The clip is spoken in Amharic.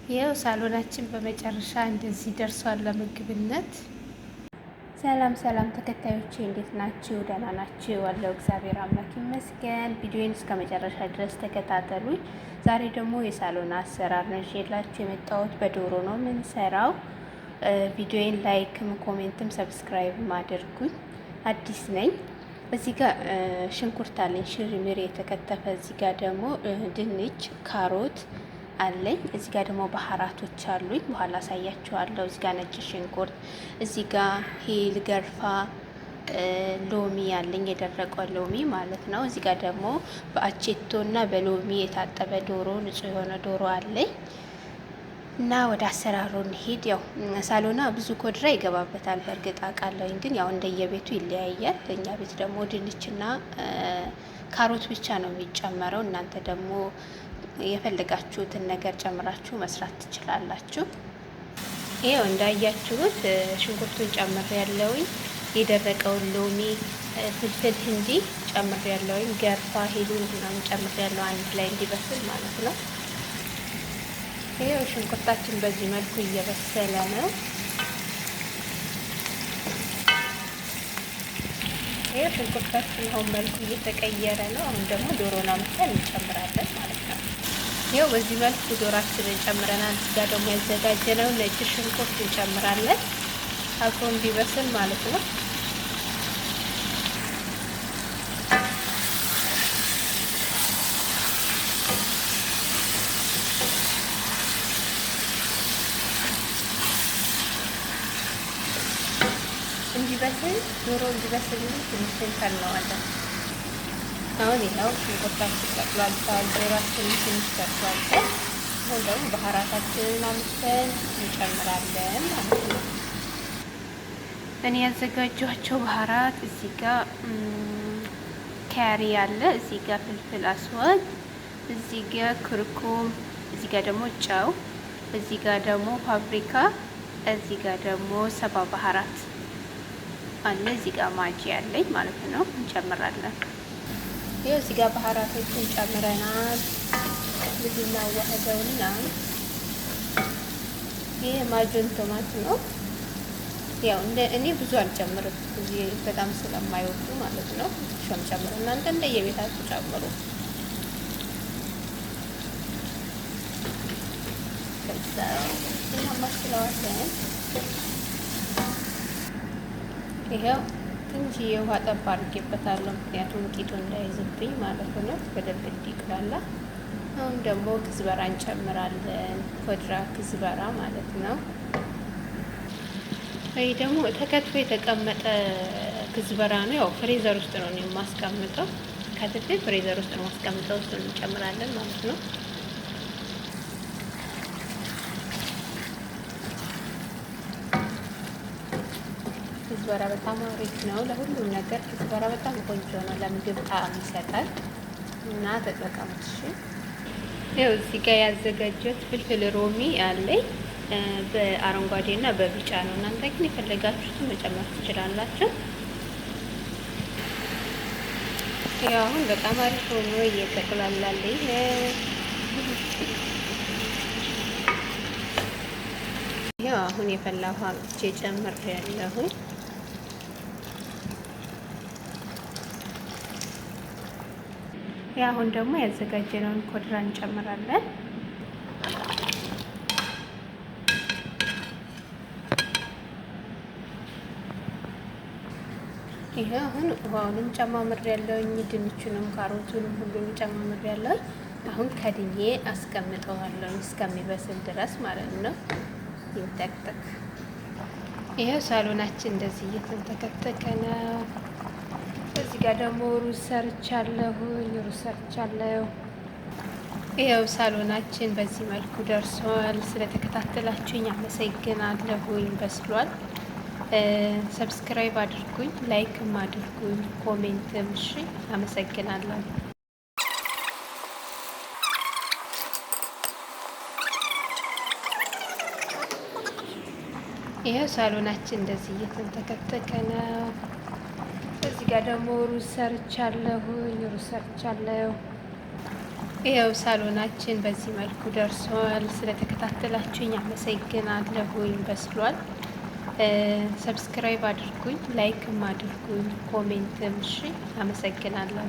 ይኸው ሳሎናችን በመጨረሻ እንደዚህ ደርሷል ለምግብነት። ሰላም ሰላም ተከታዮቼ እንዴት ናችሁ? ደህና ናችሁ? አለው እግዚአብሔር አምላክ ይመስገን። ቪዲዮን እስከ መጨረሻ ድረስ ተከታተሉኝ። ዛሬ ደግሞ የሳሎን አሰራር ነው ይዤላችሁ የመጣሁት። በዶሮ ነው የምንሰራው። ቪዲዮን ላይክም ኮሜንትም ሰብስክራይብም አድርጉኝ። አዲስ ነኝ። እዚህ ጋር ሽንኩርት አለኝ ሽርሚር የተከተፈ። እዚህ ጋር ደግሞ ድንች፣ ካሮት አለኝ። እዚህ ጋር ደግሞ ባህራቶች አሉኝ፣ በኋላ አሳያችኋለሁ። እዚህ ጋር ነጭ ሽንኩርት፣ እዚህ ጋር ሂል ገርፋ፣ ሎሚ አለኝ፣ የደረቀ ሎሚ ማለት ነው። እዚህ ጋር ደግሞ በአቼቶ እና በሎሚ የታጠበ ዶሮ፣ ንጹህ የሆነ ዶሮ አለኝ። እና ወደ አሰራሩ እንሂድ። ያው ሳሎና ብዙ ኮድራ ይገባበታል በእርግጥ አውቃለሁኝ፣ ግን ያው እንደየቤቱ ይለያያል። እኛ ቤት ደግሞ ድንችና ካሮት ብቻ ነው የሚጨመረው። እናንተ ደግሞ የፈለጋችሁትን ነገር ጨምራችሁ መስራት ትችላላችሁ። ይኸው እንዳያችሁት ሽንኩርቱን ጨምር ያለውኝ፣ የደረቀውን ሎሚ፣ ፍልፍል ህንዲ ጨምር ያለውኝ፣ ገርፋ ሄሉን ምናምን ጨምር ያለው አንድ ላይ እንዲበስል ማለት ነው። ይኸው ሽንኩርታችን በዚህ መልኩ እየበሰለ ነው። ይኸው ሽንኩርታችን አሁን መልኩ እየተቀየረ ነው። አሁን ደግሞ ዶሮና መሰል እንጨምራለን ማለት ነው። ይኸው በዚህ መልኩ ዶሯችንን ጨምረናል። እዚህ ጋር ደግሞ ያዘጋጀነው ነጭ ሽንኩርት እንጨምራለን አብሮ እንዲበስል ማለት ነው። እንዲበስል ዶሮ እንዲበስል ትንሽ እንተነዋለን። አሁን ይኸው ሽንኩርታችን ተቁላልቷል፣ ዶሯችንን ትንሽ ተቁላልቷል። አሁን ደግሞ ባህራታችንን አምስተን እንጨምራለን ማለት ነው። እኔ ያዘጋጇቸው ባህራት እዚህ ጋር ካሪ አለ፣ እዚህ ጋር ፍልፍል አስዋድ፣ እዚህ ጋር ክርኩም፣ እዚህ ጋር ደግሞ ጨው፣ እዚህ ጋር ደግሞ ፋብሪካ፣ እዚህ ጋር ደግሞ ሰባ ባህራት አለ። እዚህ ጋር ማጂ ያለኝ ማለት ነው። እንጨምራለን። ይኸው እዚህ ጋር ባህራቶችን ጨምረናል። ልጅና ዋህደውና ይሄ ማጆን ቶማት ነው። ያው እኔ ብዙ አልጨምርም እዚህ በጣም ስለማይወዱ ማለት ነው። ሾም ጨምሩ፣ እናንተ እንደየቤታችሁ ጨምሩ። ከዛ እናማስለዋለን። ይሄው ትንሽ የውሃ ጠብ አድርጌበታለሁ፣ ምክንያቱም ቂጡ እንዳይዝብኝ ማለት ነው፣ በደንብ እንዲቅላላ። አሁን ደግሞ ክዝበራ እንጨምራለን፣ ኮድራ ክዝበራ ማለት ነው። ይህ ደግሞ ተከትፎ የተቀመጠ ክዝበራ ነው። ያው ፍሬዘር ውስጥ ነው የማስቀምጠው፣ ከትፌ ፍሬዘር ውስጥ ነው የማስቀምጠው። እሱን እንጨምራለን ማለት ነው። ክዝበራ በጣም አሪፍ ነው ለሁሉም ነገር። ክዝበራ በጣም ቆንጆ ነው፣ ለምግብ ጣዕም ይሰጣል እና ተጠቀሙት። እሺ ይኸው እዚህ ጋር ያዘጋጀሁት ፍልፍል ሮሚ አለኝ፣ በአረንጓዴ እና በቢጫ ነው። እናንተ ግን የፈለጋችሁትን መጨመር ትችላላችሁ። ያው አሁን በጣም አሪፍ ሆኖ እየተቆላላለኝ። ያው አሁን የፈላ ውሃ ብቻ ጨምሬያለሁ። አሁን ደግሞ ያዘጋጀነውን ኮድራ እንጨምራለን። ይሄ አሁን ውሃውንም ጨማምሬያለሁኝ፣ ድንቹንም ካሮቱንም ሁሉንም ጨማምሬያለሁኝ። አሁን ከድኜ አስቀምጠዋለሁ እስከሚበስል ድረስ ማለት ነው። ይንተክተክ። ይሄው ሳሎናችን እንደዚህ እየተንተከተከ ነው። እዚህ ጋር ደግሞ ሩዝ ሰርቻለሁ። ይኸው ሳሎናችን በዚህ መልኩ ደርሷል። ስለተከታተላችሁኝ አመሰግናለሁኝ። በስሏል። ሰብስክራይብ አድርጉኝ፣ ላይክም አድርጉኝ፣ ኮሜንትም። እሺ፣ አመሰግናለሁ። ይሄው ሳሎናችን እንደዚህ እየተንተከተከ ነው። እዚህ ጋር ደግሞ ሩዝ ሰርቻለሁ። ያው ሳሎናችን በዚህ መልኩ ደርሷል። ስለተከታተላችሁኝ አመሰግናለሁኝ። በስሏል። ሰብስክራይብ አድርጉኝ፣ ላይክም አድርጉኝ፣ ኮሜንትም። እሺ፣ አመሰግናለሁ።